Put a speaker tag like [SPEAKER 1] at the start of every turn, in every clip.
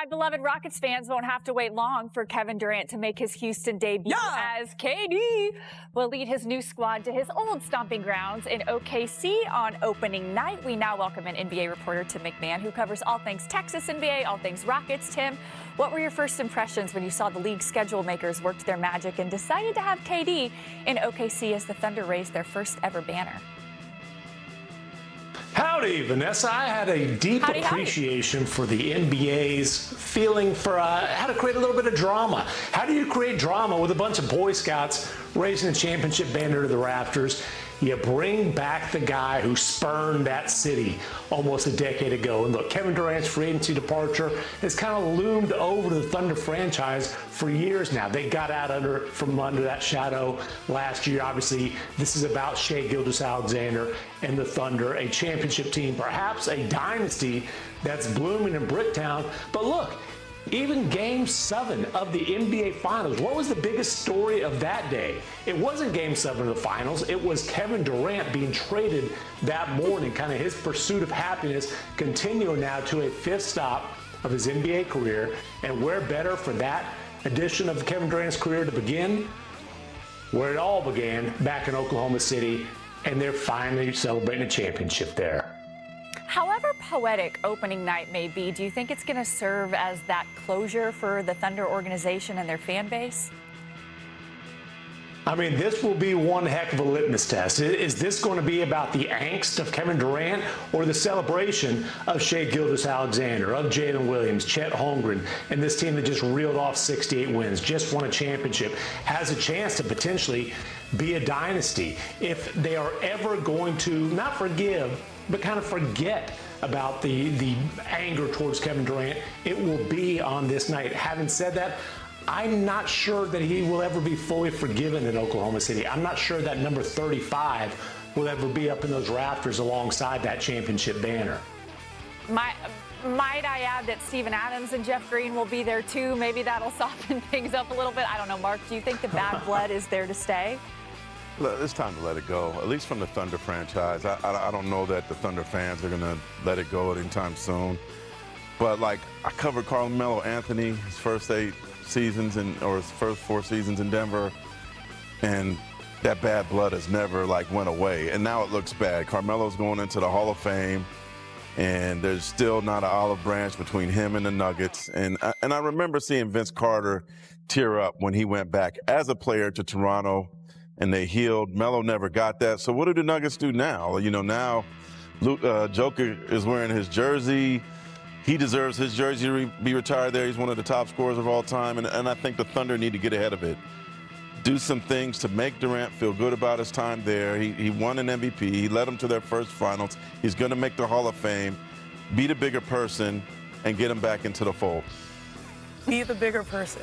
[SPEAKER 1] My beloved Rockets fans won't have to wait long for Kevin Durant to make his Houston debut as KD will lead his new squad to his old stomping grounds in OKC on opening night. We now welcome an NBA reporter, Tim McMahon, who covers all things Texas NBA, all things Rockets. Tim, what were your first impressions when you saw the league's schedule makers worked their magic and decided to have KD in OKC as the Thunder raised their first ever banner?
[SPEAKER 2] Howdy, Vanessa. I had a deep appreciation for the NBA's feeling for how to create a little bit of drama. How do you create drama with a bunch of Boy Scouts raising a championship banner to the rafters? You bring back the guy who spurned that city almost a decade ago. And look, Kevin Durant's free agency departure has kind of loomed over the Thunder franchise for years now. They got out from under that shadow last year. Obviously, this is about Shai Gilgeous-Alexander and the Thunder, a championship team, perhaps a dynasty that's blooming in Bricktown. But look, even Game 7 of the NBA Finals, what was the biggest story of that day? It wasn't Game 7 of the Finals. It was Kevin Durant being traded that morning, kind of his pursuit of happiness continuing now to a fifth stop of his NBA career. And where better for that edition of Kevin Durant's career to begin? Where it all began, back in Oklahoma City, and they're finally celebrating a championship there.
[SPEAKER 1] However poetic opening night may be, do you think it's going to serve as that closure for the Thunder organization and their fan base?
[SPEAKER 2] I mean, this will be one heck of a litmus test. Is this going to be about the angst of Kevin Durant or the celebration of Shai Gilgeous-Alexander, of Jalen Williams, Chet Holmgren, and this team that just reeled off 68 wins, just won a championship, has a chance to potentially be a dynasty if they are ever going to not forgive, but kind of forget about the anger towards Kevin Durant. It will be on this night. Having said that, I'm not sure that he will ever be fully forgiven in Oklahoma City. I'm not sure that number 35 will ever be up in those rafters alongside that championship banner.
[SPEAKER 1] Might I add that Steven Adams and Jeff Green will be there too? Maybe that'll soften things up a little bit. I don't know, Mark, do you think the bad blood is there to stay?
[SPEAKER 3] Look, it's time to let it go, at least from the Thunder franchise. I don't know that the Thunder fans are going to let it go anytime soon. But, like, I covered Carmelo Anthony, his first 8 seasons or his first 4 seasons in Denver, and that bad blood has never, like, went away. And now it looks bad. Carmelo's going into the Hall of Fame, and there's still not an olive branch between him and the Nuggets. And I remember seeing Vince Carter tear up when he went back as a player to Toronto, and they healed. Melo never got that. So what do the Nuggets do now? You know, now Joker is wearing his jersey. He deserves his jersey to be retired there. He's one of the top scorers of all time. And I think the Thunder need to get ahead of it. Do some things to make Durant feel good about his time there. He won an MVP. He led them to their first finals. He's going to make the Hall of Fame. Be the bigger person and get him back into the fold.
[SPEAKER 4] Be the bigger person.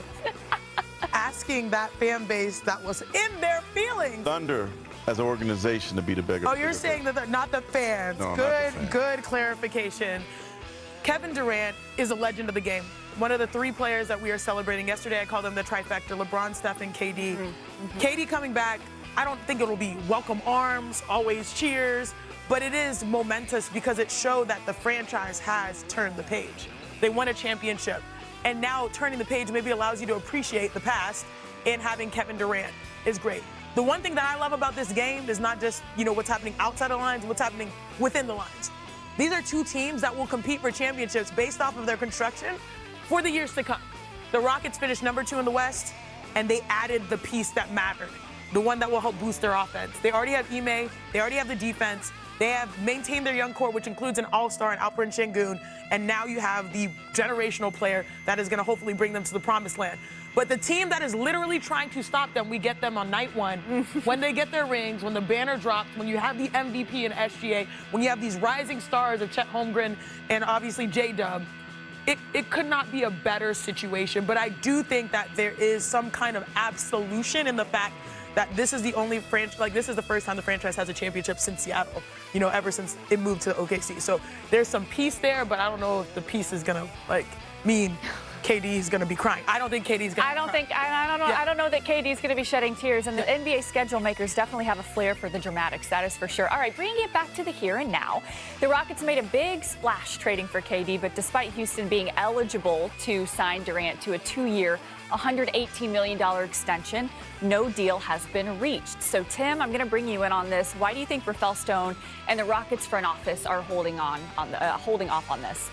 [SPEAKER 4] Asking that fan base that was in their feelings.
[SPEAKER 3] Thunder as an organization to be the bigger.
[SPEAKER 4] Oh, you're saying that they're not the fans.
[SPEAKER 3] No,
[SPEAKER 4] good,
[SPEAKER 3] not the fans.
[SPEAKER 4] Good clarification. Kevin Durant is a legend of the game. One of the 3 players that we are celebrating. Yesterday, I called them the trifecta, LeBron, Steph, and KD. KD coming back, I don't think it'll be welcome arms, always cheers, but it is momentous because it showed that the franchise has turned the page. They won a championship. And now turning the page maybe allows you to appreciate the past, and having Kevin Durant is great. The one thing that I love about this game is not just, you know, what's happening outside the lines, what's happening within the lines. These are 2 teams that will compete for championships based off of their construction for the years to come. The Rockets finished number 2 in the West, and they added the piece that mattered, the one that will help boost their offense. They already have Ime, they already have the defense, they have maintained their young core, which includes an all-star in Alperen Şengün, and now you have the generational player that is going to hopefully bring them to the promised land. But the team that is literally trying to stop them, we get them on night 1, when they get their rings, when the banner drops, when you have the MVP and SGA, when you have these rising stars of Chet Holmgren and obviously J-Dub, it could not be a better situation. But I do think that there is some kind of absolution in the fact that this is the only franchise, like this is the first time the franchise has a championship since Seattle, you know, ever since it moved to OKC. So there's some peace there, but I don't know if the peace is gonna like mean KD is going to be crying. I don't think KD's going to.
[SPEAKER 1] I don't know that KD's going to be shedding tears. And the NBA schedule makers definitely have a flair for the dramatics. That is for sure. All right, bringing it back to the here and now. The Rockets made a big splash trading for KD, but despite Houston being eligible to sign Durant to a 2-year, $118 million extension, no deal has been reached. So, Tim, I'm going to bring you in on this. Why do you think Rafael Stone and the Rockets front office are holding off on this?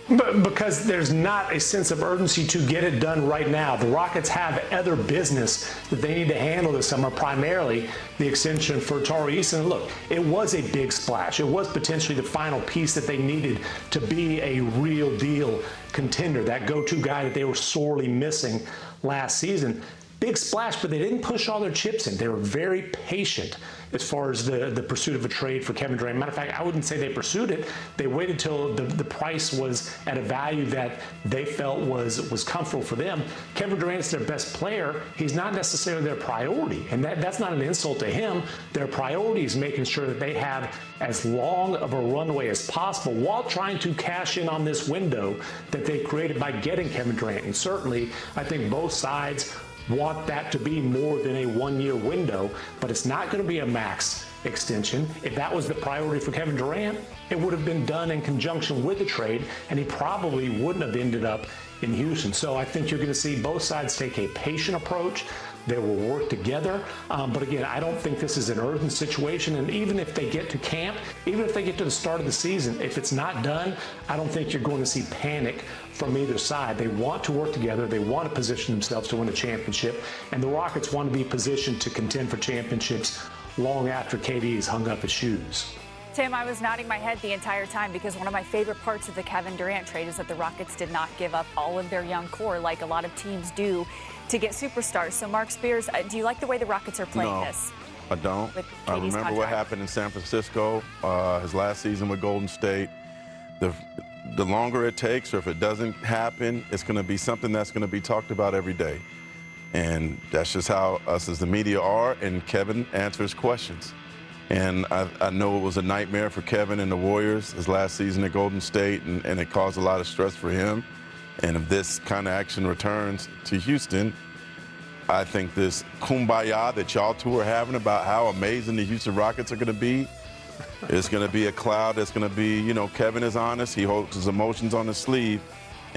[SPEAKER 2] But because there's not a sense of urgency to get it done right now. The Rockets have other business that they need to handle this summer, primarily the extension for Tari Eason. Look, it was a big splash. It was potentially the final piece that they needed to be a real deal contender, that go-to guy that they were sorely missing last season. Big splash, but they didn't push all their chips in. They were very patient as far as the pursuit of a trade for Kevin Durant. Matter of fact, I wouldn't say they pursued it. They waited till the price was at a value that they felt was comfortable for them. Kevin Durant's their best player. He's not necessarily their priority, and that's not an insult to him. Their priority is making sure that they have as long of a runway as possible while trying to cash in on this window that they created by getting Kevin Durant. And certainly, I think both sides want that to be more than a 1-year window, but it's not going to be a max extension. If that was the priority for Kevin Durant, it would have been done in conjunction with the trade, and he probably wouldn't have ended up in Houston. So I think you're going to see both sides take a patient approach. They will work together. But again, I don't think this is an urgent situation. And even if they get to camp, even if they get to the start of the season, if it's not done, I don't think you're going to see panic from either side. They want to work together. They want to position themselves to win a championship. And the Rockets want to be positioned to contend for championships long after KD has hung up his shoes.
[SPEAKER 1] Tim, I was nodding my head the entire time because one of my favorite parts of the Kevin Durant trade is that the Rockets did not give up all of their young core like a lot of teams do to get superstars. So, Mark Spears, do you like the way the Rockets are playing this?
[SPEAKER 3] I don't. I remember what happened in San Francisco, his last season with Golden State. The longer it takes, or if it doesn't happen, it's going to be something that's going to be talked about every day. And that's just how us as the media are, and Kevin answers questions. And I know it was a nightmare for Kevin and the Warriors his last season at Golden State, and it caused a lot of stress for him. And if this kind of action returns to Houston, I think this kumbaya that y'all two are having about how amazing the Houston Rockets are going to be is going to be a cloud that's going to be, you know, Kevin is honest. He holds his emotions on his sleeve.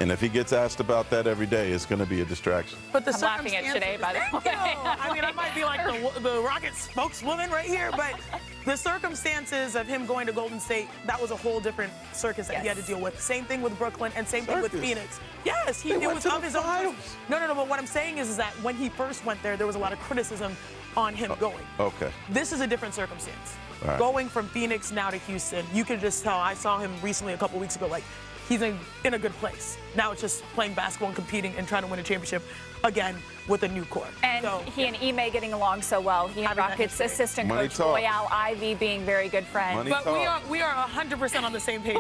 [SPEAKER 3] And if he gets asked about that every day, it's going to be a distraction.
[SPEAKER 4] But the
[SPEAKER 1] I'm laughing at Shanae, by the way.
[SPEAKER 4] I mean, I might be like the Rockets spokeswoman right here, but the circumstances of him going to Golden State, that was a whole different circus that he had to deal with. Same thing with Brooklyn and same thing with Phoenix. Yes, it was of his own. No, but what I'm saying is that when he first went there was a lot of criticism on him going.
[SPEAKER 3] Okay.
[SPEAKER 4] This is a different circumstance.
[SPEAKER 3] Right.
[SPEAKER 4] Going from Phoenix now to Houston, you could just tell. I saw him recently a couple weeks ago, like, he's in a good place. Now it's just playing basketball and competing and trying to win a championship again with a new core.
[SPEAKER 1] And he and Ime getting along so well. He and Rockets assistant coach Royale Ivy being very good friends.
[SPEAKER 4] But we are 100% on the same page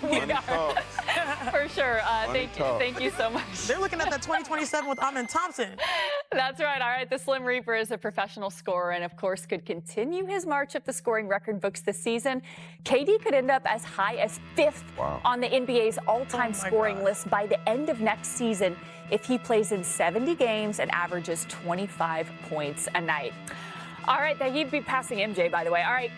[SPEAKER 4] here.
[SPEAKER 1] For sure. Thank you so much.
[SPEAKER 4] They're looking at that 2027 with Amen Thompson.
[SPEAKER 1] That's right. All right. The Slim Reaper is a professional scorer and, of course, could continue his march up the scoring record books this season. KD could end up as high as 5th on the NBA's all-time scoring list by the end of next season if he plays in 70 games and averages 25 points a night. All right. He'd be passing MJ, by the way. All right.